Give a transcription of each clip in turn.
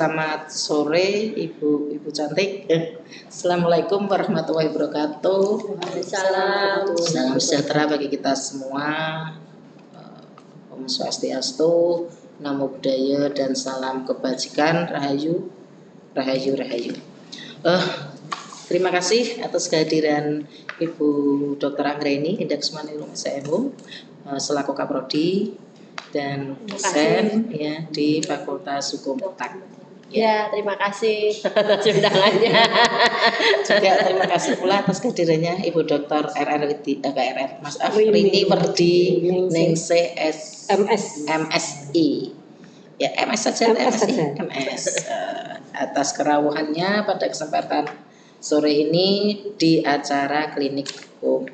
Selamat sore Ibu cantik. Assalamualaikum warahmatullahi wabarakatuh. Salam sejahtera bagi kita semua. Om Swastiastu, Namo Buddhaya, dan salam kebajikan. Rahayu, rahayu, rahayu. Terima kasih atas kehadiran Ibu Dr. Anggraini Indah Kusmaningrum SMU selaku Kaprodi dan dosen ya di Fakultas Hukum UNTAK. Ya, terima kasih atas undangannya. Juga terima kasih pula atas kehadirannya Ibu Dr. Mas Rini Werdi Ningsih MSI. Ya, MS saja, MS. Atas kerawuhannya pada kesempatan sore ini di acara klinik hukum.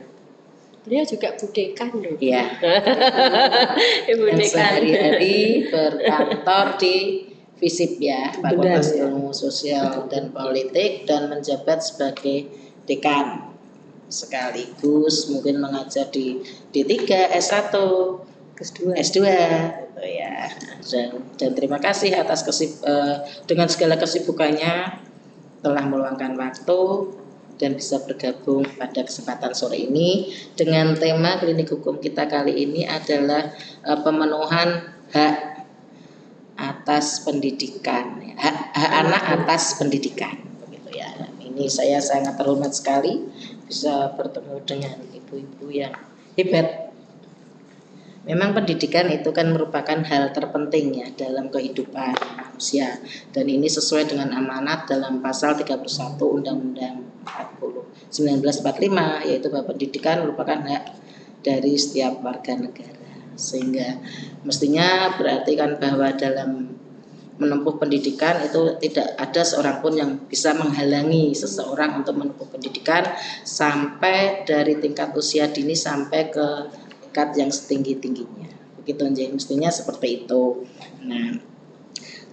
Dia juga budekan loh. Iya. Ibu Dan dekan. sehari-hari berkantor di FISIP ya, Fakultas Ilmu Sosial dan Politik, dan menjabat sebagai dekan. Sekaligus mungkin mengajar di D3, S1, S2 gitu ya. Dan terima kasih atas dengan segala kesibukannya telah meluangkan waktu dan bisa bergabung pada kesempatan sore ini dengan tema klinik hukum kita kali ini adalah pemenuhan hak atas pendidikan, hak anak atas pendidikan, begitu ya. Ini saya sangat terhormat sekali bisa bertemu dengan ibu-ibu yang hebat. Memang pendidikan itu kan merupakan hal terpenting ya dalam kehidupan manusia, dan ini sesuai dengan amanat dalam pasal 31 Undang-Undang 1945, yaitu bahwa pendidikan merupakan hak dari setiap warga negara. Sehingga mestinya berarti kan bahwa dalam menempuh pendidikan itu tidak ada seorang pun yang bisa menghalangi seseorang untuk menempuh pendidikan sampai dari tingkat usia dini sampai ke tingkat yang setinggi-tingginya. Begitu jadi mestinya seperti itu. Nah,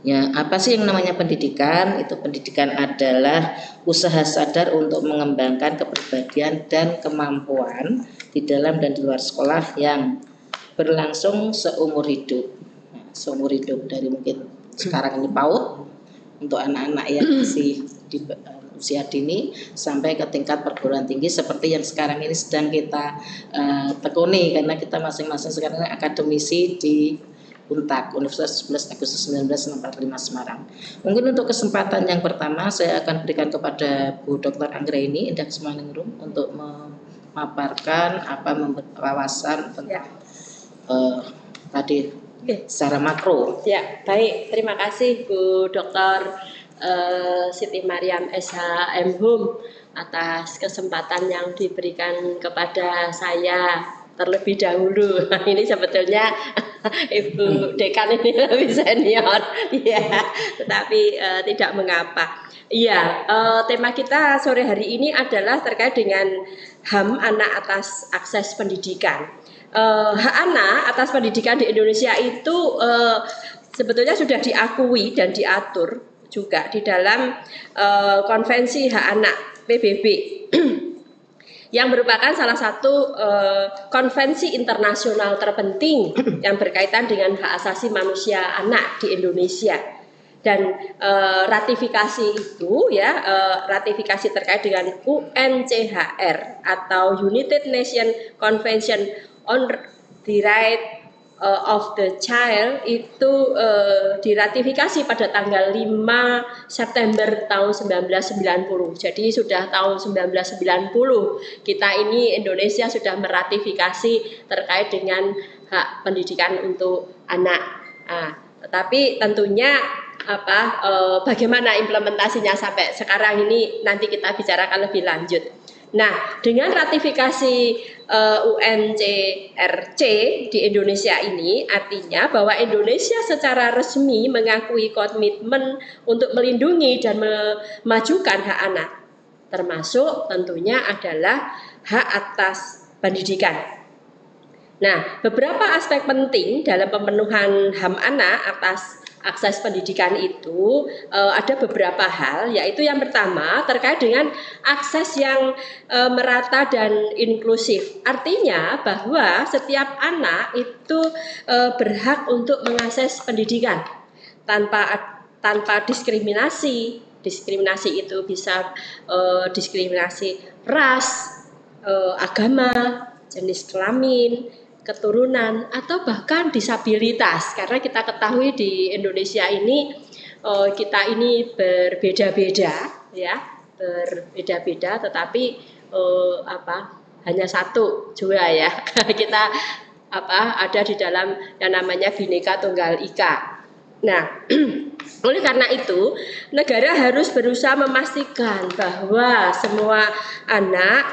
ya, apa sih yang namanya pendidikan? Itu pendidikan adalah usaha sadar untuk mengembangkan kepribadian dan kemampuan di dalam dan di luar sekolah yang berlangsung seumur hidup. Nah, seumur hidup dari mungkin sekarang ini PAUD untuk anak-anak yang masih di usia dini sampai ke tingkat perguruan tinggi seperti yang sekarang ini sedang kita tekuni, karena kita masing-masing sekarang akademisi di UNTAK, Universitas 11 Agustus 1945 Semarang. Mungkin untuk kesempatan yang pertama saya akan berikan kepada Bu Dr. Anggraini Indah Kusmaningrum untuk memaparkan wawasan tentang tadi secara makro. Ya, baik. Terima kasih Bu Dr. Siti Mariam SH Hum atas kesempatan yang diberikan kepada saya terlebih dahulu. Ini sebetulnya Ibu Dekan ini lebih senior, ya, tetapi tidak mengapa. Iya, tema kita sore hari ini adalah terkait dengan HAM anak atas akses pendidikan. Hak anak atas pendidikan di Indonesia itu sebetulnya sudah diakui dan diatur juga di dalam Konvensi Hak Anak PBB yang merupakan salah satu konvensi internasional terpenting yang berkaitan dengan hak asasi manusia anak di Indonesia. Dan ratifikasi itu ya, ratifikasi terkait dengan UNCHR atau United Nations Convention on the Right of the Child itu diratifikasi pada tanggal 5 September tahun 1990. Jadi sudah tahun 1990 kita ini Indonesia sudah meratifikasi terkait dengan hak pendidikan untuk anak. Tetapi tentunya bagaimana implementasinya sampai sekarang ini nanti kita bicarakan lebih lanjut. Nah, dengan ratifikasi UNCRC di Indonesia ini artinya bahwa Indonesia secara resmi mengakui komitmen untuk melindungi dan memajukan hak anak, termasuk tentunya adalah hak atas pendidikan. Nah, beberapa aspek penting dalam pemenuhan HAM anak atas akses pendidikan itu ada beberapa hal, yaitu yang pertama terkait dengan akses yang merata dan inklusif. Artinya bahwa setiap anak itu berhak untuk mengakses pendidikan tanpa tanpa diskriminasi. Diskriminasi itu bisa diskriminasi ras, agama, jenis kelamin, keturunan, atau bahkan disabilitas. Karena kita ketahui di Indonesia ini kita ini berbeda-beda, ya, berbeda-beda, tetapi hanya satu jua ya. Kita ada di dalam yang namanya Bhinneka Tunggal Ika. Nah, oleh karena itu negara harus berusaha memastikan bahwa semua anak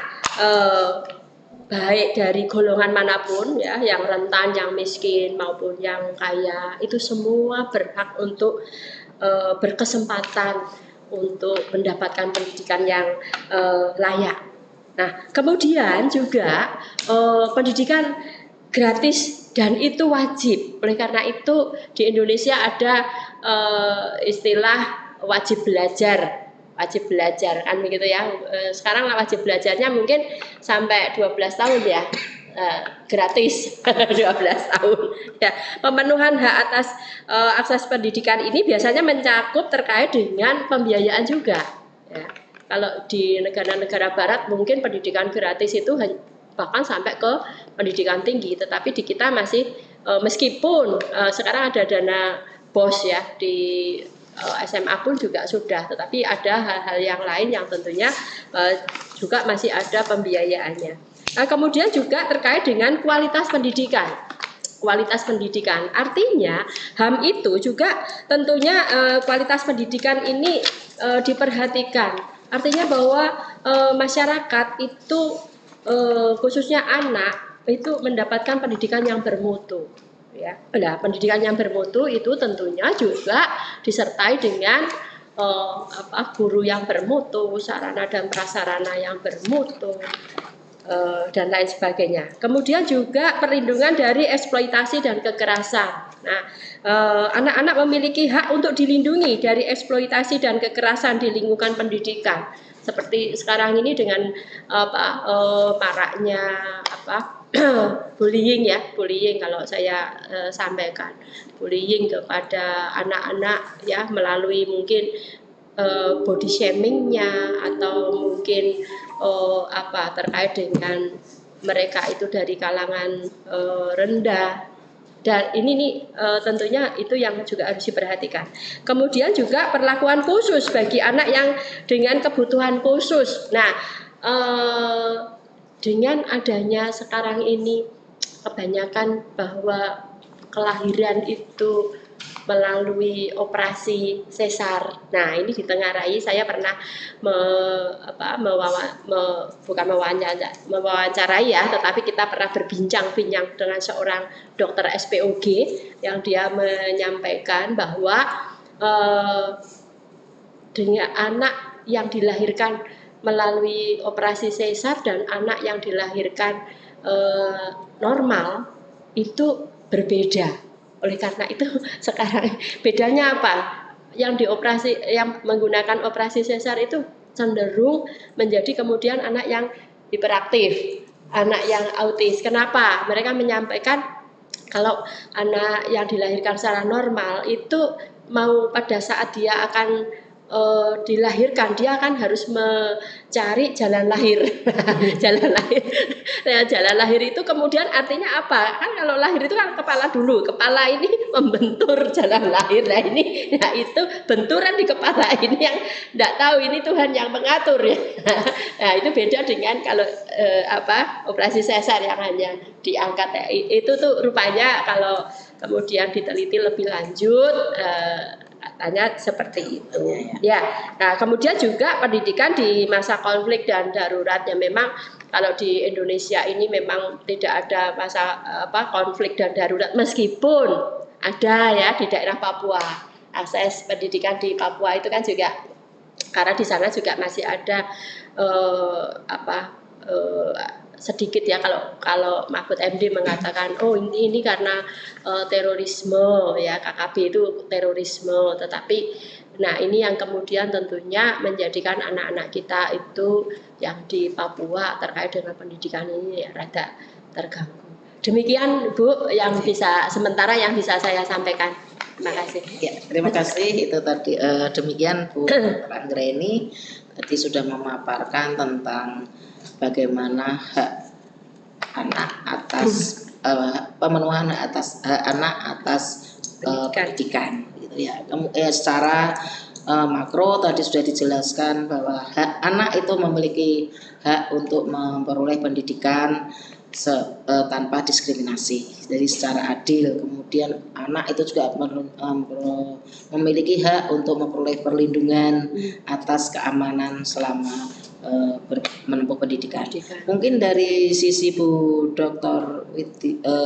baik dari golongan manapun ya, yang rentan, yang miskin maupun yang kaya, itu semua berhak untuk berkesempatan untuk mendapatkan pendidikan yang layak. Nah, kemudian juga pendidikan gratis dan itu wajib. Oleh karena itu di Indonesia ada istilah wajib belajar kan begitu ya. Sekarang wajib belajarnya mungkin sampai 12 tahun ya. Gratis 12 tahun ya. Pemenuhan hak atas akses pendidikan ini biasanya mencakup terkait dengan pembiayaan juga ya. Kalau di negara-negara barat mungkin pendidikan gratis itu bahkan sampai ke pendidikan tinggi, tetapi di kita masih meskipun sekarang ada dana BOS ya, di SMA pun juga sudah, tetapi ada hal-hal yang lain yang tentunya juga masih ada pembiayaannya. Kemudian juga terkait dengan kualitas pendidikan. Kualitas pendidikan artinya HAM itu juga tentunya kualitas pendidikan ini diperhatikan. Artinya bahwa masyarakat itu khususnya anak itu mendapatkan pendidikan yang bermutu ya. Nah, pendidikan yang bermutu itu tentunya juga disertai dengan guru yang bermutu, sarana dan prasarana yang bermutu, dan lain sebagainya. Kemudian juga perlindungan dari eksploitasi dan kekerasan. Nah, anak-anak memiliki hak untuk dilindungi dari eksploitasi dan kekerasan di lingkungan pendidikan. Seperti sekarang ini dengan maraknya bullying kalau saya sampaikan, bullying kepada anak-anak ya, melalui mungkin body shamingnya, atau mungkin terkait dengan mereka itu dari kalangan rendah. Dan ini nih tentunya itu yang juga harus diperhatikan. Kemudian juga perlakuan khusus bagi anak yang dengan kebutuhan khusus. Nah, dengan adanya sekarang ini kebanyakan bahwa kelahiran itu melalui operasi sesar. Nah, ini ditengarai, saya pernah mewawancarai ya, tetapi kita pernah berbincang-bincang dengan seorang dokter SPOG yang dia menyampaikan bahwa dengan anak yang dilahirkan melalui operasi sesar dan anak yang dilahirkan normal itu berbeda. Oleh karena itu sekarang bedanya apa? Yang menggunakan operasi sesar itu cenderung menjadi kemudian anak yang hiperaktif, anak yang autis. Kenapa? Mereka menyampaikan kalau anak yang dilahirkan secara normal itu mau pada saat dia akan dilahirkan, dia akan harus mencari jalan lahir. Jalan lahir. Nah, jalan lahir itu kemudian artinya apa? Kan kalau lahir itu kan kepala dulu. Kepala ini membentur jalan lahir. Nah, itu benturan di kepala ini yang enggak tahu, ini Tuhan yang mengatur ya. Nah, itu beda dengan kalau operasi sesar yang hanya diangkat. Itu tuh rupanya kalau kemudian diteliti lebih lanjut katanya seperti itu ya. Nah, kemudian juga pendidikan di masa konflik dan darurat, ya memang kalau di Indonesia ini memang tidak ada masa konflik dan darurat, meskipun ada ya di daerah Papua. Akses pendidikan di Papua itu kan juga karena di sana juga masih ada sedikit ya, kalau Mahfud MD mengatakan ini karena terorisme ya, KKB itu terorisme, tetapi nah ini yang kemudian tentunya menjadikan anak-anak kita itu yang di Papua terkait dengan pendidikan ini ya rada terganggu. Demikian Bu yang bisa saya sampaikan. Terima kasih. Ya, terima kasih. Itu tadi demikian Bu Dr. Anggreni tadi sudah memaparkan tentang bagaimana hak anak atas pemenuhan hak anak atas pendidikan gitu ya. Secara makro tadi sudah dijelaskan bahwa hak anak itu memiliki hak untuk memperoleh pendidikan tanpa diskriminasi, jadi secara adil. Kemudian anak itu juga memiliki hak untuk memperoleh perlindungan atas keamanan selama menempuh pendidikan. Mungkin dari sisi Bu Dr.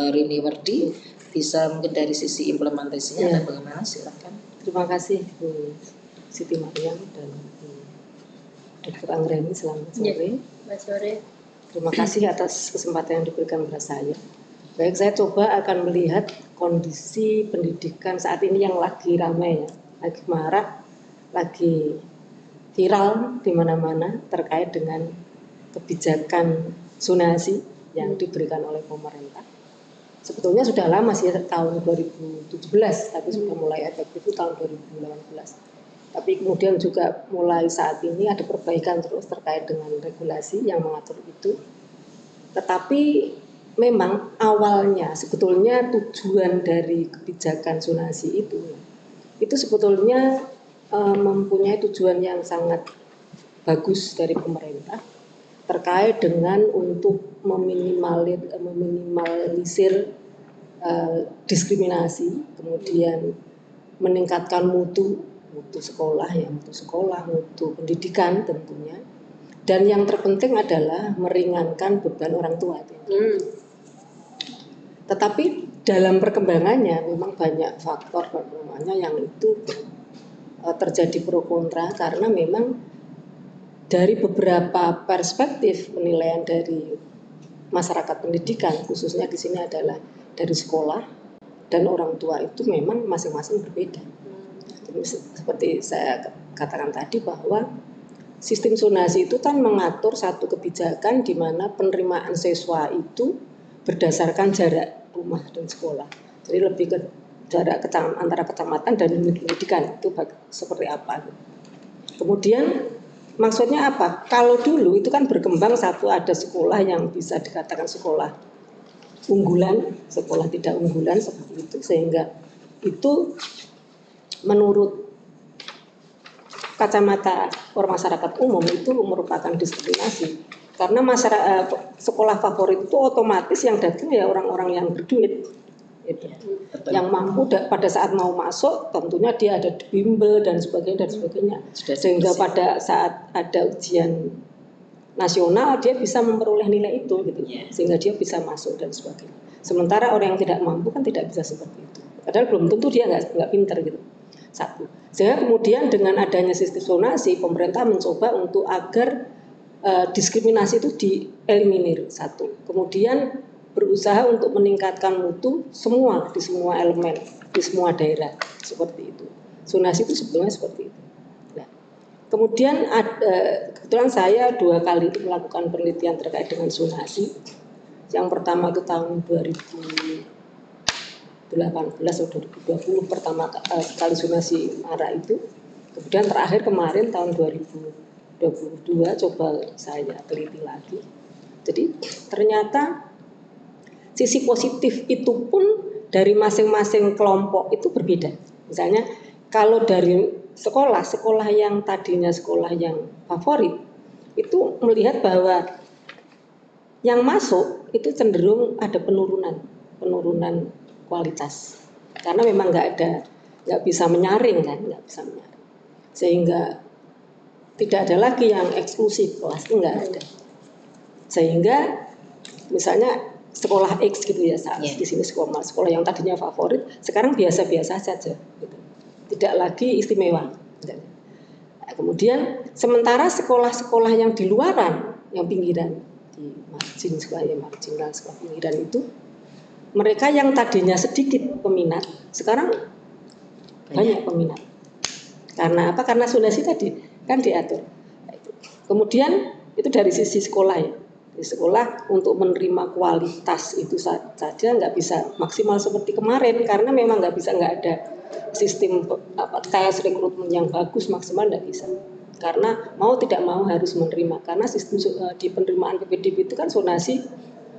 Rini Wardi bisa mungkin dari sisi implementasinya ada bagaimana, silakan. Terima kasih Bu Siti Mariam dan Bu Dr. Anggreni, selamat sore. Selamat sore. Terima kasih atas kesempatan yang diberikan kepada saya. Baik, saya coba akan melihat kondisi pendidikan saat ini yang lagi ramai ya, lagi marak, lagi viral di mana-mana terkait dengan kebijakan zonasi yang diberikan oleh pemerintah. Sebetulnya sudah lama sih, tahun 2017, tapi sudah mulai efektif itu tahun 2018. Tapi kemudian juga mulai saat ini ada perbaikan terus terkait dengan regulasi yang mengatur itu. Tetapi memang awalnya sebetulnya tujuan dari kebijakan zonasi itu sebetulnya mempunyai tujuan yang sangat bagus dari pemerintah terkait dengan untuk meminimalisir diskriminasi, kemudian meningkatkan mutu sekolah, mutu pendidikan tentunya, dan yang terpenting adalah meringankan beban orang tua. Tetapi dalam perkembangannya memang banyak faktor perkembangannya yang itu terjadi pro kontra, karena memang dari beberapa perspektif penilaian dari masyarakat pendidikan, khususnya di sini adalah dari sekolah dan orang tua, itu memang masing-masing berbeda. Seperti saya katakan tadi bahwa sistem zonasi itu kan mengatur satu kebijakan di mana penerimaan siswa itu berdasarkan jarak rumah dan sekolah. Jadi lebih ke jarak antara kecamatan dan unit pendidikan itu seperti apa. Kemudian maksudnya apa? Kalau dulu itu kan berkembang satu, ada sekolah yang bisa dikatakan sekolah unggulan, sekolah tidak unggulan seperti itu, sehingga itu menurut kacamata masyarakat umum itu merupakan diskriminasi, karena masyarakat sekolah favorit itu otomatis yang datang ya orang-orang yang berduit, gitu. Yang mampu pada saat mau masuk tentunya dia ada bimbel dan sebagainya, sehingga pada saat ada ujian nasional dia bisa memperoleh nilai itu gitu, sehingga dia bisa masuk dan sebagainya. Sementara orang yang tidak mampu kan tidak bisa seperti itu, padahal belum tentu dia nggak pintar gitu. Satu. Sehingga kemudian dengan adanya sistem zonasi, pemerintah mencoba untuk agar diskriminasi itu dieliminir. Satu. Kemudian berusaha untuk meningkatkan mutu di semua elemen, di semua daerah, seperti itu. Zonasi itu sebetulnya seperti itu. Nah, kemudian kebetulan saya 2 kali itu melakukan penelitian terkait dengan zonasi. Yang pertama itu tahun 2018 atau 2020 pertama kali zonasi marak itu. Kemudian terakhir kemarin tahun 2022 coba saya teliti lagi. Jadi ternyata sisi positif itu pun dari masing-masing kelompok itu berbeda. Misalnya kalau dari sekolah yang tadinya sekolah yang favorit itu melihat bahwa yang masuk itu cenderung ada penurunan kualitas, karena memang nggak bisa menyaring, sehingga tidak ada lagi yang eksklusif, kelas itu nggak ada, sehingga misalnya sekolah X gitu ya, di sini sekolah yang tadinya favorit sekarang biasa-biasa saja gitu. Tidak lagi istimewa. Nah, kemudian sementara sekolah-sekolah yang di luaran, yang pinggiran, di marginal, sekolah pinggiran itu, mereka yang tadinya sedikit peminat sekarang banyak peminat. Karena apa? Karena zonasi tadi kan diatur. Kemudian itu dari sisi sekolah ya. Di sekolah untuk menerima kualitas itu saja nggak bisa maksimal seperti kemarin karena memang nggak ada sistem tes rekrutmen yang bagus maksimal nggak bisa. Karena mau tidak mau harus menerima karena sistem di penerimaan PPDB itu kan zonasi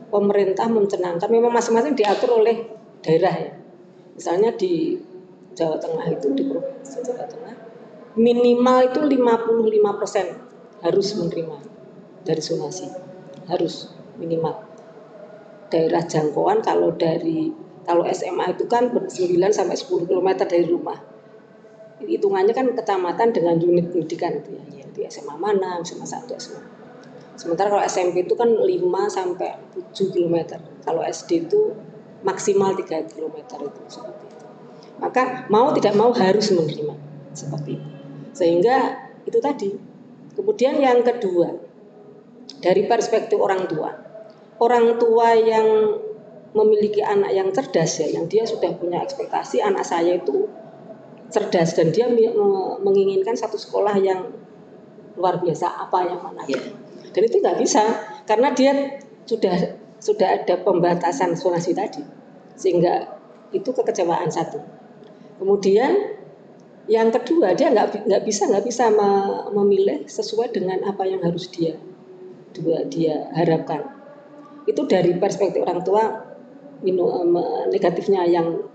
pemerintah mencanangkan memang masing-masing diatur oleh daerah ya. Misalnya di Jawa Tengah itu di Provinsi Jawa Tengah minimal itu 55% harus menerima dari zonasi, harus minimal. Daerah jangkauan kalau SMA itu kan 9 sampai 10 km dari rumah. Hitungannya kan kecamatan dengan unit pendidikan itu ya. Di SMA mana, SMA 1, SMA. Sementara kalau SMP itu kan 5 sampai 7 km. Kalau SD itu maksimal 3 km itu seperti itu. Maka mau tidak mau harus menerima seperti itu. Sehingga itu tadi. Kemudian yang kedua, dari perspektif orang tua yang memiliki anak yang cerdas ya, yang dia sudah punya ekspektasi anak saya itu cerdas dan dia menginginkan satu sekolah yang luar biasa apa yang mana. Dan itu nggak bisa karena dia sudah ada pembatasan zonasi tadi, sehingga itu kekecewaan satu. Kemudian yang kedua dia nggak bisa memilih sesuai dengan apa yang harus dia harapkan. Itu dari perspektif orang tua negatifnya, yang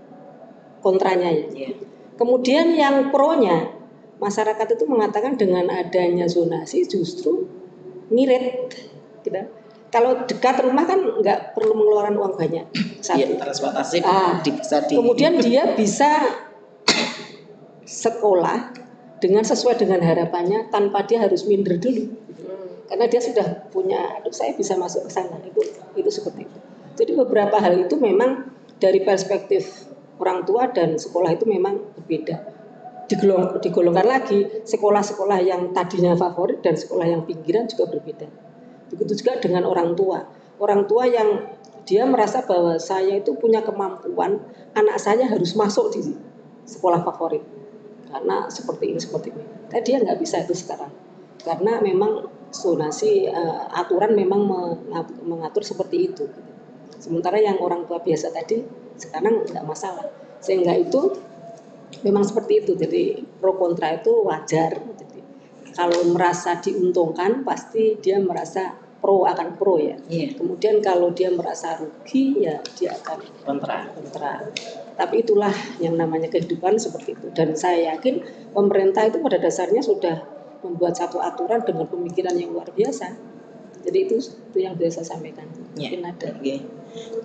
kontranya ya. Kemudian yang pronya, masyarakat itu mengatakan dengan adanya zonasi justru ngirit gitu. Kalau dekat rumah kan nggak perlu mengeluarkan uang banyak. Iya, transportasi bisa kemudian dia bisa sekolah dengan sesuai dengan harapannya tanpa dia harus minder dulu. Karena dia sudah punya, saya bisa masuk ke sana. Itu seperti itu. Jadi beberapa hal itu memang dari perspektif orang tua dan sekolah itu memang berbeda. Digolongkan lagi, sekolah-sekolah yang tadinya favorit dan sekolah yang pinggiran juga berbeda. Begitu juga dengan orang tua. Orang tua yang dia merasa bahwa saya itu punya kemampuan, anak saya harus masuk di sekolah favorit. Karena seperti ini. Tapi dia nggak bisa itu sekarang. Karena memang zonasi aturan memang mengatur seperti itu. Sementara yang orang tua biasa tadi sekarang nggak masalah. Sehingga itu memang seperti itu. Jadi pro kontra itu wajar. Jadi kalau merasa diuntungkan pasti dia merasa akan pro ya. Kemudian kalau dia merasa rugi ya dia akan kontra. Tapi itulah yang namanya kehidupan seperti itu. Dan saya yakin pemerintah itu pada dasarnya sudah membuat satu aturan dengan pemikiran yang luar biasa. Jadi itu yang biasa sampaikan. Mungkin ada.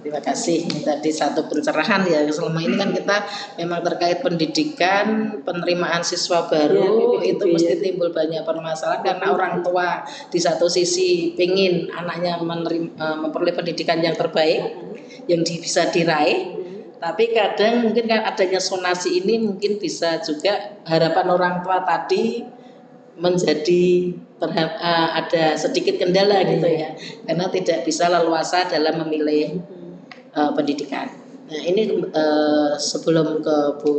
Terima kasih. Ini tadi satu pencerahan ya. Selama ini kan kita memang terkait pendidikan, penerimaan siswa baru itu mesti timbul banyak permasalahan karena orang tua di satu sisi pengen anaknya memperoleh pendidikan yang terbaik, yang bisa diraih. Tapi kadang mungkin kan adanya zonasi ini mungkin bisa juga harapan orang tua tadi menjadi ada sedikit kendala gitu ya, karena tidak bisa leluasa dalam memilih pendidikan. Nah ini sebelum ke Bu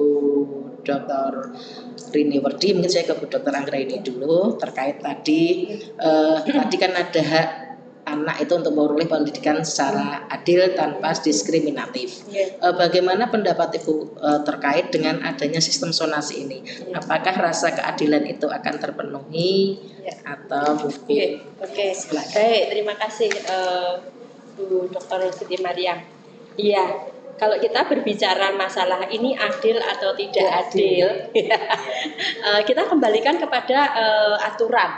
Dr. Rini Werdi, mungkin saya ke Bu Dr. Anggraini dulu terkait tadi kan ada hak anak itu untuk memperoleh pendidikan secara adil tanpa diskriminatif. Bagaimana pendapat Ibu terkait dengan adanya sistem zonasi ini? Apakah rasa keadilan itu akan terpenuhi atau mungkin? Baik, terima kasih Bu Dr. Siti Mariam. Iya, kalau kita berbicara masalah ini adil atau tidak adil, kita kembalikan kepada aturan,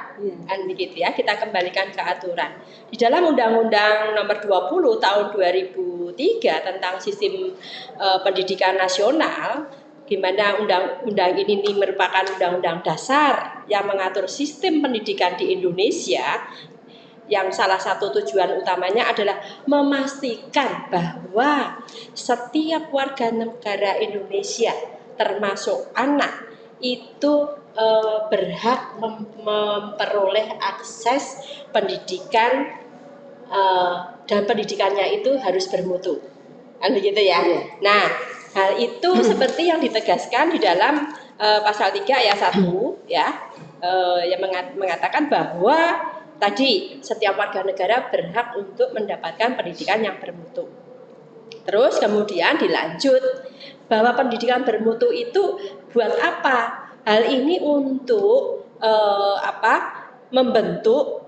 kan begitu ya. Kita kembalikan ke aturan. Di dalam Undang-Undang Nomor 20 Tahun 2003 tentang Sistem Pendidikan Nasional, di mana undang-undang ini merupakan undang-undang dasar yang mengatur sistem pendidikan di Indonesia. Yang salah satu tujuan utamanya adalah memastikan bahwa setiap warga negara Indonesia termasuk anak itu berhak memperoleh akses pendidikan dan pendidikannya itu harus bermutu, kan begitu ya. Nah, hal itu seperti yang ditegaskan di dalam pasal 3 ayat 1 ya, yang mengatakan bahwa tadi setiap warga negara berhak untuk mendapatkan pendidikan yang bermutu. Terus kemudian dilanjut bahwa pendidikan bermutu itu buat apa? Hal ini untuk membentuk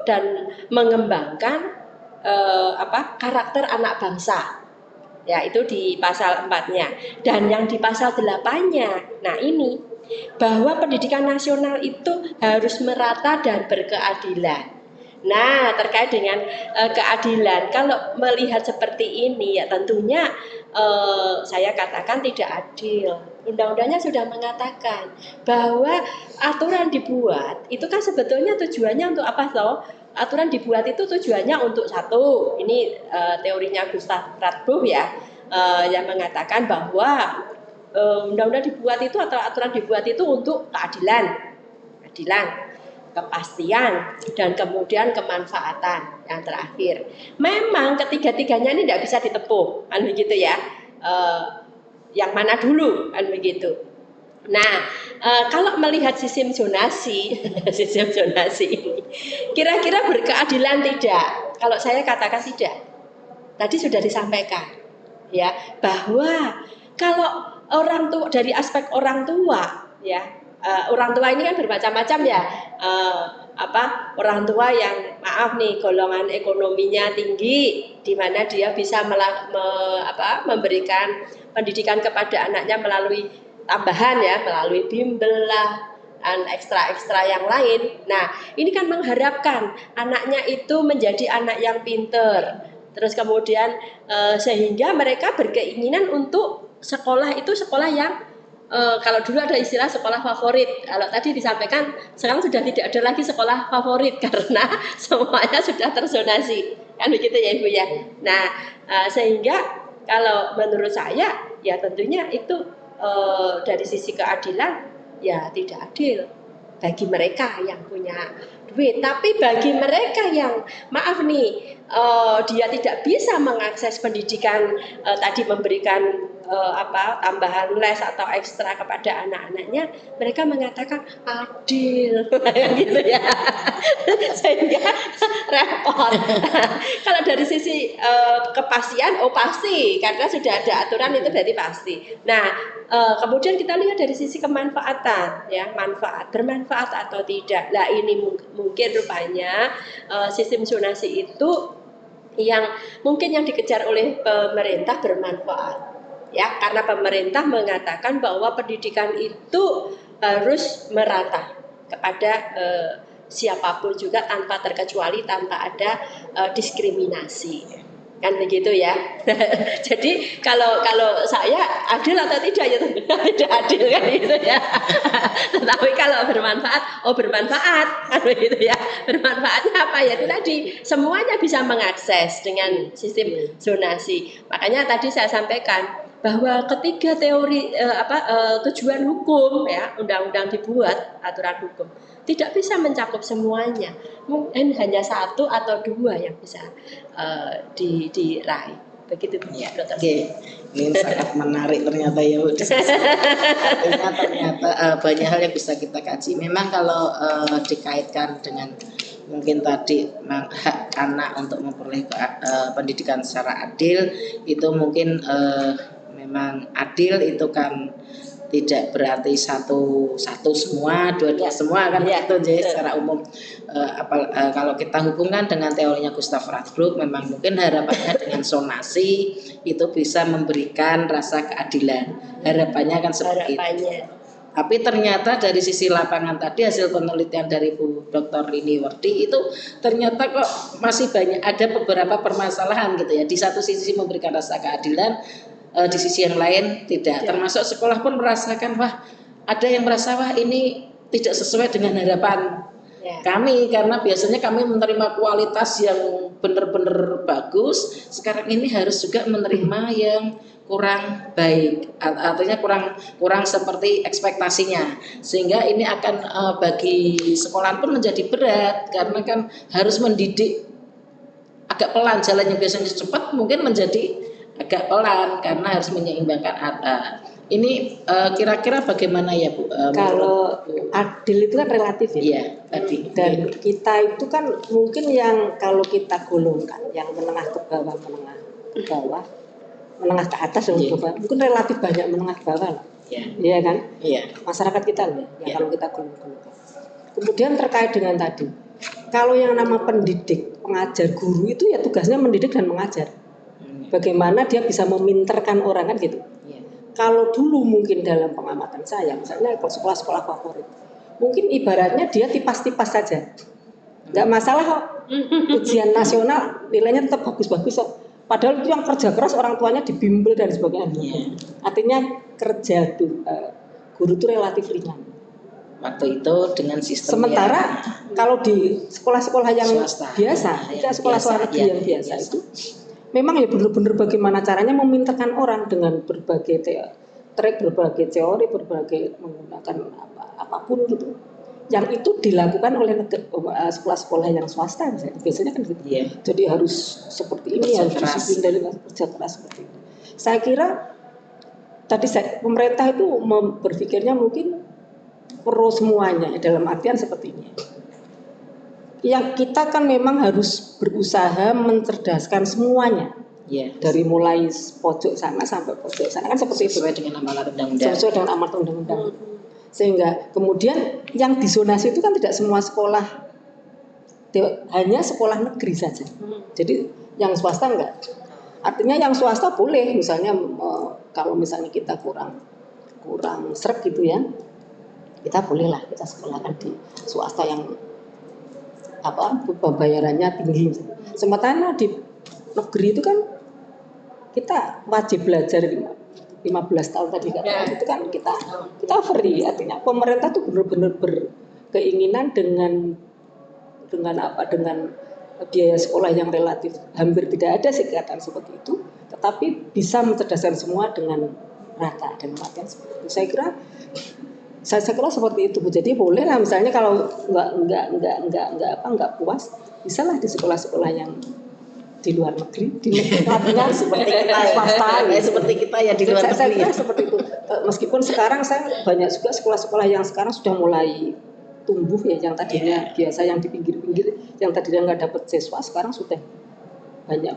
dan mengembangkan karakter anak bangsa. Ya, itu di pasal 4-nya. Dan yang di pasal 8-nya, nah ini, bahwa pendidikan nasional itu harus merata dan berkeadilan. Nah, terkait dengan keadilan, kalau melihat seperti ini ya tentunya saya katakan tidak adil. Undang-undangnya sudah mengatakan bahwa aturan dibuat itu kan sebetulnya tujuannya untuk apa toh? Aturan dibuat itu tujuannya untuk satu, ini teorinya Gustav Radbruch ya, yang mengatakan bahwa undang-undang dibuat itu atau aturan dibuat itu untuk keadilan, kepastian, dan kemudian kemanfaatan yang terakhir. Memang ketiga-tiganya ini tidak bisa ditempuh, kan begitu ya? Yang mana dulu, kan begitu? Nah, kalau melihat sistem zonasi, sistem zonasi ini, kira-kira berkeadilan tidak? Kalau saya katakan tidak. Tadi sudah disampaikan, ya, bahwa kalau orang tua dari aspek orang tua, ya, orang tua ini kan bermacam-macam ya. Orang tua yang maaf nih golongan ekonominya tinggi, di mana dia bisa memberikan pendidikan kepada anaknya melalui tambahan ya, melalui bimbel lah dan ekstra-ekstra yang lain. Nah, ini kan mengharapkan anaknya itu menjadi anak yang pinter. Terus kemudian sehingga mereka berkeinginan untuk sekolah itu sekolah yang kalau dulu ada istilah sekolah favorit. Kalau tadi disampaikan sekarang sudah tidak ada lagi sekolah favorit karena semuanya sudah terzonasi. Kan begitu ya Ibu ya. Nah, sehingga kalau menurut saya ya tentunya itu dari sisi keadilan ya tidak adil bagi mereka yang punya duit, tapi bagi mereka yang maaf nih dia tidak bisa mengakses pendidikan tadi memberikan tambahan les atau ekstra kepada anak-anaknya, mereka mengatakan adil gitu ya. Sehingga repot. Kalau dari sisi kepastian, pasti karena sudah ada aturan itu berarti pasti. Nah, kemudian kita lihat dari sisi kemanfaatan, ya, bermanfaat atau tidak. Nah, ini mungkin rupanya sistem zonasi itu yang mungkin yang dikejar oleh pemerintah bermanfaat. Ya, karena pemerintah mengatakan bahwa pendidikan itu harus merata kepada siapapun juga tanpa terkecuali, tanpa ada diskriminasi. Kan begitu ya. Jadi kalau saya adil atau tidak ya tidak adil kan gitu ya. Tetapi kalau bermanfaat, bermanfaat kan begitu ya. Bermanfaatnya apa ya? Itu tadi semuanya bisa mengakses dengan sistem zonasi. Makanya tadi saya sampaikan bahwa ketiga teori tujuan hukum ya, undang-undang dibuat, aturan hukum tidak bisa mencakup semuanya. Mungkin hanya satu atau dua yang bisa diraih. Begitu ya. Oke. Ini sangat menarik ternyata ya Bu. Ternyata banyak hal yang bisa kita kaji. Memang kalau dikaitkan dengan mungkin tadi hak anak untuk memperoleh pendidikan secara adil, itu mungkin memang adil itu kan tidak berarti satu semua, dua semua kan ya, itu jadi secara umum. Kalau kita hubungkan dengan teorinya Gustav Radbruch, memang mungkin harapannya dengan zonasi itu bisa memberikan rasa keadilan. Harapannya kan seperti itu. Tapi ternyata dari sisi lapangan tadi hasil penelitian dari Bu Dr. Rini Wardi itu ternyata kok masih banyak ada beberapa permasalahan gitu ya. Di satu sisi memberikan rasa keadilan, di sisi yang lain tidak. Termasuk sekolah pun merasakan ada yang merasa ini tidak sesuai dengan harapan kami, karena biasanya kami menerima kualitas yang benar-benar bagus, sekarang ini harus juga menerima yang kurang baik, artinya kurang seperti ekspektasinya, sehingga ini akan bagi sekolah pun menjadi berat karena kan harus mendidik agak pelan, jalan yang biasanya cepat mungkin menjadi agak pelan karena harus menyeimbangkan Ini kira-kira bagaimana ya Bu? Kalau adil itu kan relatif ya. Iya, tadi. Dan kita itu kan mungkin yang kalau kita golongkan yang menengah ke bawah, menengah ke atas dan ke bawah, mungkin relatif banyak menengah ke bawah lah. Iya kan? Iya. Masyarakat kita loh, ya kalau kita golongkan. Kemudian terkait dengan tadi, kalau yang nama pendidik, pengajar, guru itu ya tugasnya mendidik dan mengajar. Bagaimana dia bisa meminterkan orang kan gitu. Kalau dulu mungkin dalam pengamatan saya, misalnya sekolah-sekolah favorit, mungkin ibaratnya dia tipas-tipas saja, nggak masalah kok. Ujian nasional nilainya tetap bagus-bagus kok. Padahal itu yang kerja keras orang tuanya dibimbel dan sebagainya. Artinya kerja guru itu relatif ringan. Waktu itu dengan sistem. Sementara kalau di sekolah-sekolah yang swasta, biasa, sekolah-sekolah negeri yang biasa itu, memang ya benar-benar bagaimana caranya meminterkan orang dengan berbagai berbagai teori, berbagai menggunakan apapun gitu. Yang itu dilakukan oleh sekolah-sekolah yang swasta misalnya. Biasanya kan gitu. Jadi harus seperti ini, harus disiplin dari kerja keras seperti itu. Saya kira tadi pemerintah itu berpikirnya mungkin pro semuanya dalam artian seperti ini. Yang kita kan memang harus berusaha mencerdaskan semuanya. Dari mulai pojok sana sampai pojok sana kan seperti itu. Sesuai dengan amanat undang-undang. Sesuai dengan amanat undang-undang. Sehingga kemudian yang disonasi itu kan tidak semua sekolah, hanya sekolah negeri saja. Jadi yang swasta enggak. Artinya yang swasta boleh, misalnya kalau misalnya kita kurang sreg gitu ya, kita bolehlah kita sekolahkan di swasta yang bayarannya tinggi. Sementara di negeri itu kan kita wajib belajar 15 tahun tadi kan, itu kan kita free. Artinya pemerintah tuh benar-benar berkeinginan dengan biaya sekolah yang relatif hampir tidak ada kegiatan seperti itu, tetapi bisa mencerdaskan semua dengan rata dan artian seperti itu. Saya kira seperti itu Bu. Jadi boleh lah misalnya kalau nggak puas, bisalah di sekolah-sekolah yang di luar negeri, di negara seperti kita swasta ya, seperti kita ya di luar negeri. Saya kira seperti itu. Meskipun sekarang saya banyak juga sekolah-sekolah yang sekarang sudah mulai tumbuh ya, yang tadinya biasa yang di pinggir-pinggir, yang tadinya nggak dapat siswa, sekarang sudah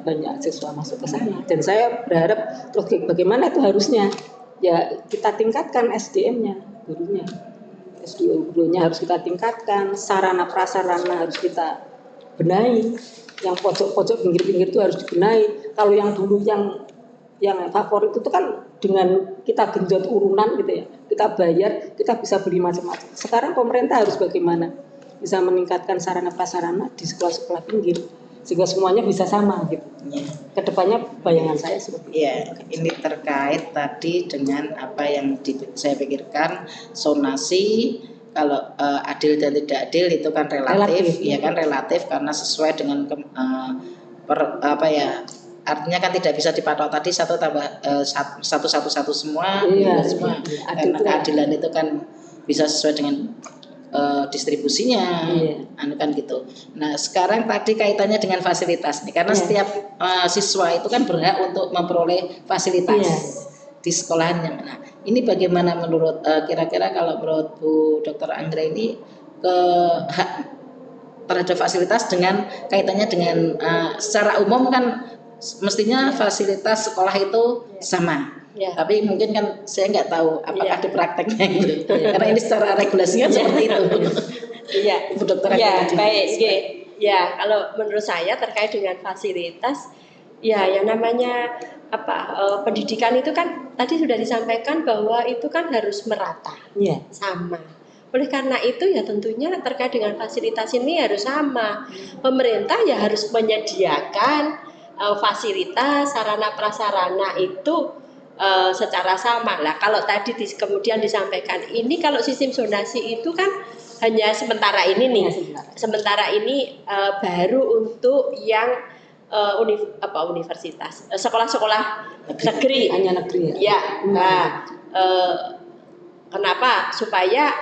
banyak siswa masuk ke sana. Dan saya berharap terus bagaimana itu harusnya ya kita tingkatkan SDM-nya, gurunya harus kita tingkatkan, sarana prasarana harus kita benahi, yang pojok-pojok pinggir-pinggir itu harus dibenahi. Kalau yang dulu yang favorit itu kan dengan kita genjot urunan gitu ya, kita bayar, kita bisa beli macam-macam. Sekarang pemerintah harus bagaimana bisa meningkatkan sarana prasarana di sekolah-sekolah pinggir sehingga semuanya bisa sama gitu. Kedepannya bayangan saya seperti itu. Ini terkait tadi dengan apa yang saya pikirkan, sonasi kalau adil dan tidak adil itu kan relatif. Ya kan relatif karena sesuai dengan artinya kan tidak bisa dipatok tadi satu semua. Semua. Karena keadilan itu kan bisa sesuai dengan distribusinya, kan gitu. Nah sekarang tadi kaitannya dengan fasilitas nih, karena setiap siswa itu kan berhak untuk memperoleh fasilitas di sekolahnya. Nah ini bagaimana menurut kira-kira kalau menurut Bu Dr. Anggra ini hak terhadap fasilitas dengan kaitannya dengan secara umum kan mestinya fasilitas sekolah itu sama. Tapi mungkin kan saya nggak tahu apakah di prakteknya gitu. Karena ini secara regulasinya seperti itu. Bu Dokter. Baik. Kalau menurut saya terkait dengan fasilitas, yang namanya pendidikan itu kan tadi sudah disampaikan bahwa itu kan harus merata, sama. Oleh karena itu ya tentunya terkait dengan fasilitas ini harus sama. Pemerintah ya harus menyediakan fasilitas, sarana prasarana itu secara sama lah. Kalau tadi kemudian disampaikan ini kalau sistem zonasi itu kan hanya sementara ini nih. Sementara ini baru untuk yang universitas, sekolah-sekolah negeri. Hanya negeri ya. Kenapa? Supaya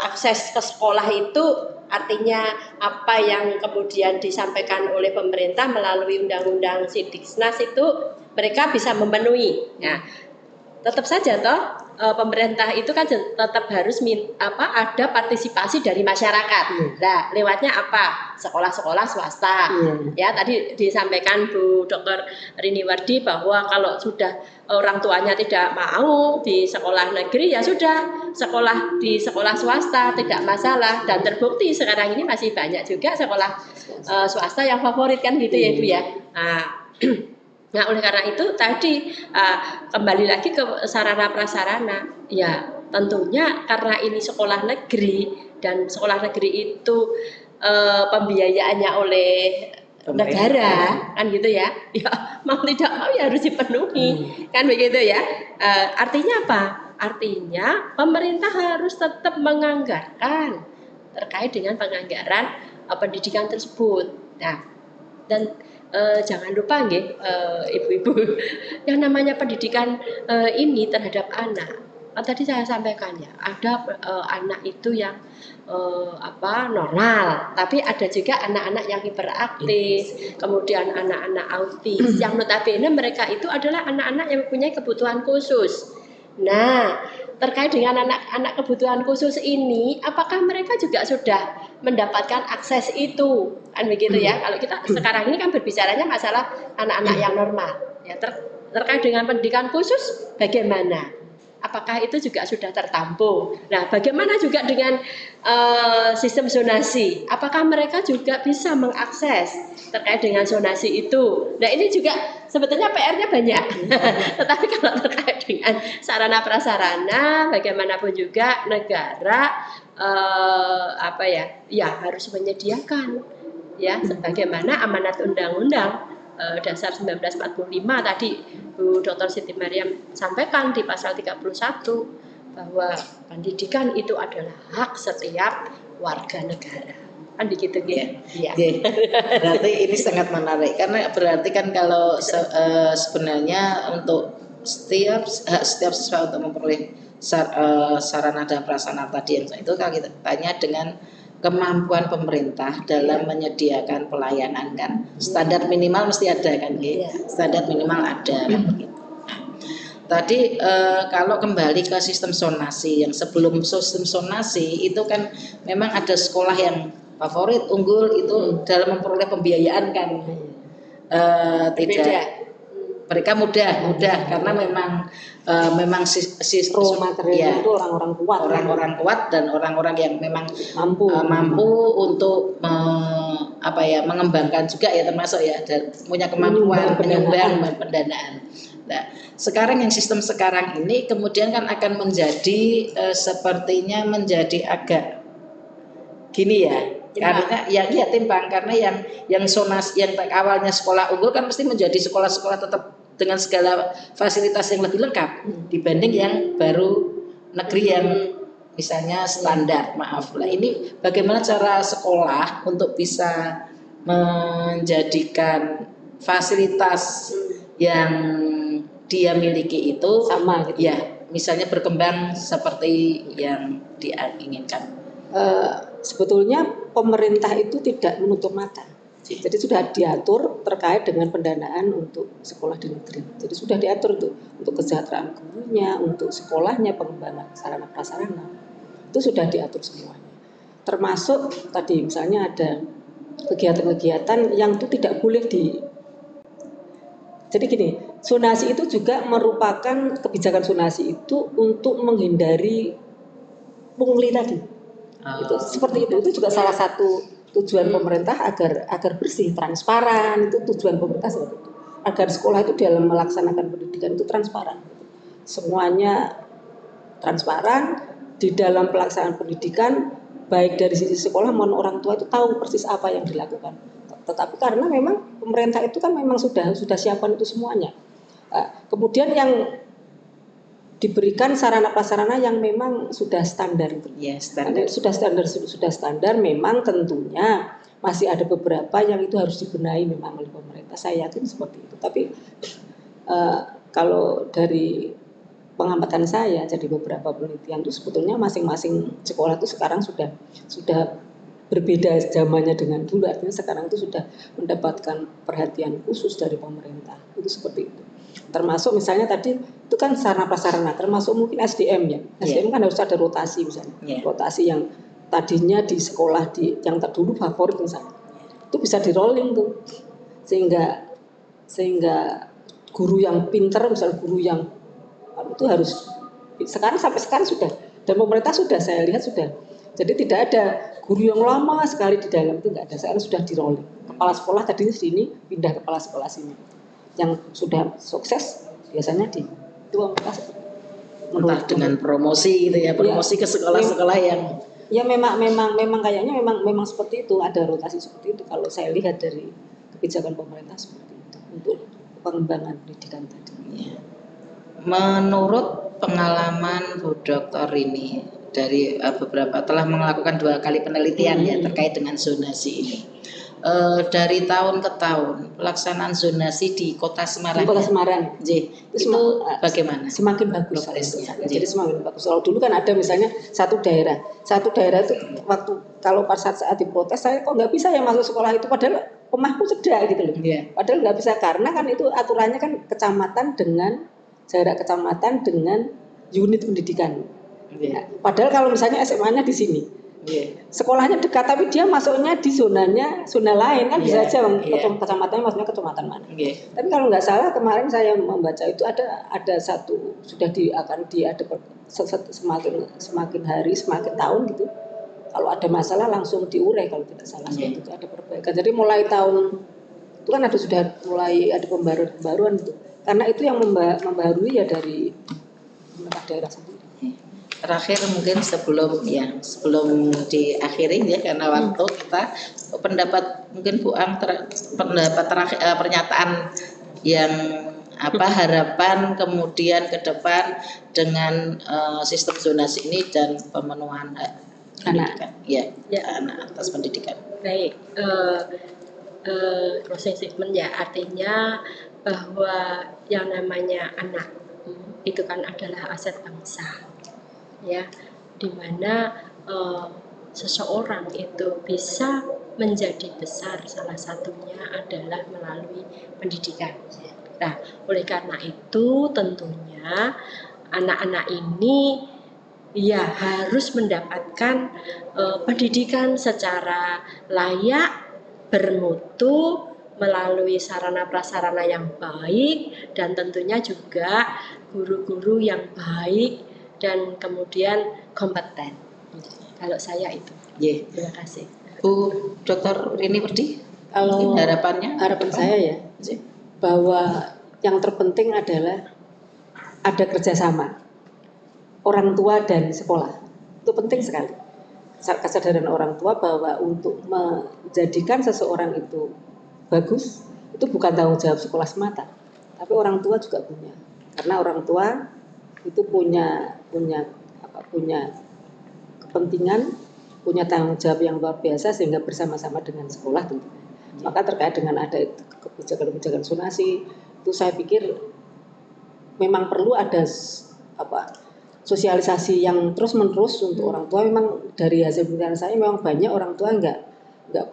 akses ke sekolah itu artinya apa yang kemudian disampaikan oleh pemerintah melalui Undang-Undang Sidiknas itu mereka bisa memenuhi. Nah, tetap saja pemerintah itu kan tetap harus ada partisipasi dari masyarakat. Nah, lewatnya apa? Sekolah-sekolah swasta. Ya, tadi disampaikan Bu Dr. Rini Wardi bahwa kalau sudah orang tuanya tidak mau di sekolah negeri, ya sudah sekolah di sekolah swasta, tidak masalah. Dan terbukti sekarang ini masih banyak juga sekolah swasta yang favorit kan gitu ya Ibu ya. Nah, oleh karena itu tadi kembali lagi ke sarana prasarana, ya tentunya karena ini sekolah negeri dan sekolah negeri itu pembiayaannya oleh negara kan gitu ya, ya mau tidak mau ya harus dipenuhi kan begitu ya. Artinya apa? Artinya pemerintah harus tetap menganggarkan terkait dengan penganggaran pendidikan tersebut. Nah, dan jangan lupa ibu-ibu, yang namanya pendidikan ini terhadap anak. Tadi saya sampaikan ya, ada anak itu yang normal, tapi ada juga anak-anak yang hiperaktif, kemudian anak-anak autis, yang notabene mereka itu adalah anak-anak yang mempunyai kebutuhan khusus. Nah, terkait dengan anak-anak kebutuhan khusus ini, apakah mereka juga sudah mendapatkan akses itu? Kan begitu ya. Kalau kita sekarang ini kan berbicaranya masalah anak-anak yang normal. Ya, terkait dengan pendidikan khusus bagaimana? Apakah itu juga sudah tertampung? Nah, bagaimana juga dengan sistem zonasi? Apakah mereka juga bisa mengakses terkait dengan zonasi itu? Nah, ini juga sebetulnya PR-nya banyak. Tetapi kalau terkait dengan sarana prasarana, bagaimanapun juga negara harus menyediakan ya, sebagaimana amanat undang-undang dasar 1945 tadi Bu Dr. Siti Mariam sampaikan di pasal 31 bahwa pendidikan itu adalah hak setiap warga negara. Kan begitu ya. Ya. Berarti ini sangat menarik karena berarti kan kalau sebenarnya untuk setiap siswa untuk memperoleh sarana dan prasarana tadi itu kalau kita tanya dengan kemampuan pemerintah dalam menyediakan pelayanan kan, standar minimal mesti ada kan, standar minimal ada kan begitu. Tadi kalau kembali ke sistem zonasi, yang sebelum sistem zonasi itu kan memang ada sekolah yang favorit unggul itu dalam memperoleh pembiayaan kan, tidak mereka mudah karena memang sistem material itu orang-orang kuat dan orang-orang yang memang mampu untuk mengembangkan juga ya, termasuk ya dan punya kemampuan menyumbang pendanaan. Nah, sekarang yang sistem sekarang ini kemudian kan akan menjadi sepertinya menjadi agak gini ya. Karena timbang karena yang zonasi yang awalnya sekolah unggul kan mesti menjadi sekolah-sekolah tetap dengan segala fasilitas yang lebih lengkap dibanding yang baru negeri yang misalnya standar. Nah, ini bagaimana cara sekolah untuk bisa menjadikan fasilitas yang dia miliki itu sama gitu ya, misalnya berkembang seperti yang diinginkan. Sebetulnya pemerintah itu tidak menutup mata. Jadi sudah diatur terkait dengan pendanaan untuk sekolah di negeri. Jadi sudah diatur tuh untuk kesejahteraan gurunya, untuk sekolahnya, pengembangan sarana prasarana. Itu sudah diatur semuanya. Termasuk tadi misalnya ada kegiatan-kegiatan yang itu tidak boleh Jadi gini, zonasi itu juga merupakan kebijakan zonasi itu untuk menghindari pungli tadi. Itu seperti itu juga salah satu tujuan pemerintah agar bersih, transparan. Itu tujuan pemerintah seperti itu, agar sekolah itu dalam melaksanakan pendidikan itu transparan, semuanya transparan di dalam pelaksanaan pendidikan, baik dari sisi sekolah maupun orang tua itu tahu persis apa yang dilakukan. Tetapi karena memang pemerintah itu kan memang sudah siapkan itu semuanya. Kemudian yang diberikan sarana prasarana yang memang sudah standar itu. Yes, standar. Sudah standar, memang tentunya masih ada beberapa yang itu harus dibenahi memang oleh pemerintah. Saya yakin seperti itu. Tapi kalau dari pengamatan saya, jadi beberapa penelitian itu sebetulnya masing-masing sekolah itu sekarang sudah berbeda zamannya dengan dulu. Artinya sekarang itu sudah mendapatkan perhatian khusus dari pemerintah. Itu seperti itu. Termasuk misalnya tadi itu kan sarana prasarana, termasuk mungkin SDM ya. SDM kan harus ada rotasi misalnya, rotasi yang tadinya di sekolah yang dulu favorit misalnya, itu bisa di rolling tuh, sehingga guru yang pinter, misalnya guru yang itu harus sampai sekarang sudah, dan pemerintah sudah, saya lihat sudah. Jadi tidak ada guru yang lama sekali di dalam, itu nggak ada. Sekarang sudah di rolling. Kepala sekolah tadi sini pindah kepala sekolah sini. Yang sudah sukses biasanya di dua entah dengan promosi gitu ya, promosi ke sekolah-sekolah yang ya memang kayaknya memang seperti itu, ada rotasi seperti itu kalau saya lihat dari kebijakan pemerintah seperti itu untuk pengembangan pendidikan tadi. Ya. Menurut pengalaman Bu Dokter ini dari beberapa telah melakukan 2 kali penelitian ya terkait dengan zonasi ini. Dari tahun ke tahun pelaksanaan zonasi di Kota Semarang. Di Kota Semarang. Itu bagaimana? Semakin bagus. Jadi semakin bagus. Kalau dulu kan ada misalnya satu daerah itu waktu kalau saat diprotes, saya kok nggak bisa ya masuk sekolah itu, padahal rumahku cedak gitu loh. Padahal nggak bisa karena kan itu aturannya kan kecamatan dengan jarak kecamatan dengan unit pendidikan. Padahal kalau misalnya SMA-nya di sini. Sekolahnya dekat tapi dia masuknya di zona lain kan bisa aja kecamatannya maksudnya kecamatan mana. Tapi kalau nggak salah kemarin saya membaca itu ada satu sudah akan ada semakin hari semakin tahun gitu. Kalau ada masalah langsung diurai kalau tidak salah itu ada perbaikan. Jadi mulai tahun itu kan sudah mulai ada pembaruan itu. Karena itu yang membaharui ya dari pemerintah daerah sendiri. Terakhir mungkin sebelum diakhiri ya karena waktu kita pendapat mungkin Bu Ang pendapat terakhir pernyataan yang harapan kemudian ke depan dengan sistem zonasi ini dan pemenuhan pendidikan anak atas pendidikan. Baik, closing statement ya artinya bahwa yang namanya anak itu kan adalah aset bangsa. Ya, dimana seseorang itu bisa menjadi besar salah satunya adalah melalui pendidikan. Nah, oleh karena itu tentunya anak-anak ini ya harus mendapatkan pendidikan secara layak, bermutu, melalui sarana prasarana yang baik dan tentunya juga guru-guru yang baik dan kemudian kompeten. Kalau saya itu. Terima kasih. Bu Dokter Rini Werdi, kalau harapan saya ya bahwa yang terpenting adalah ada kerjasama orang tua dan sekolah. Itu penting sekali. Kesadaran orang tua bahwa untuk menjadikan seseorang itu bagus itu bukan tanggung jawab sekolah semata, tapi orang tua juga punya. Karena orang tua itu punya kepentingan, punya tanggung jawab yang luar biasa sehingga bersama-sama dengan sekolah tentunya. Maka terkait dengan ada kebijakan zonasi itu saya pikir memang perlu ada sosialisasi yang terus-menerus untuk orang tua. Memang dari hasil penelitian saya memang banyak orang tua nggak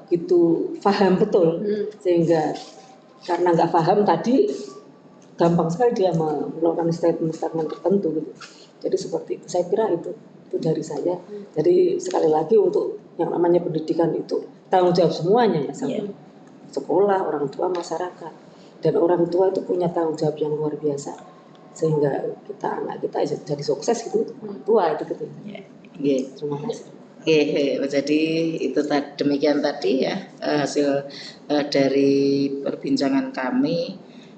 begitu paham betul, sehingga karena nggak paham tadi gampang sekali dia mengeluarkan statement tertentu gitu. Jadi seperti itu, saya kira itu dari saya. Jadi sekali lagi untuk yang namanya pendidikan itu tanggung jawab semuanya ya, sama sekolah, orang tua, masyarakat. Dan orang tua itu punya tanggung jawab yang luar biasa sehingga anak kita jadi sukses gitu. Orang tua itu gitu. Terima kasih. Jadi itu demikian tadi ya hasil dari perbincangan kami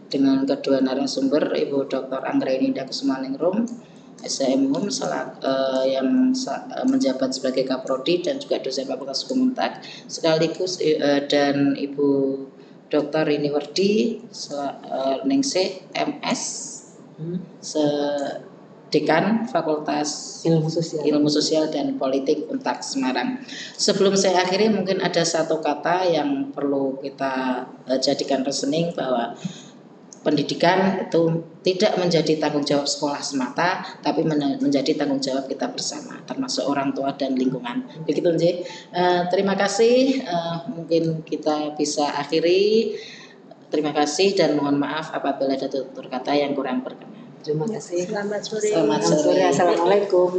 dengan kedua narasumber Ibu Dr. Anggraini Kussumaningrum SHM yang menjabat sebagai Kaprodi dan juga dosen Fakultas Hukum Unpad, sekaligus dan Ibu Dr. Rini Werdi Ningsih MS Dekan Fakultas Ilmu Sosial dan Politik Unpad Semarang. Sebelum saya akhiri mungkin ada satu kata yang perlu kita jadikan reasoning bahwa pendidikan itu tidak menjadi tanggung jawab sekolah semata, tapi menjadi tanggung jawab kita bersama, termasuk orang tua dan lingkungan. Begitu, Nji. Terima kasih. Mungkin kita bisa akhiri. Terima kasih dan mohon maaf apabila ada tutur kata yang kurang berkenan. Terima kasih. Selamat sore. Selamat Selamat sore. sore. Assalamualaikum.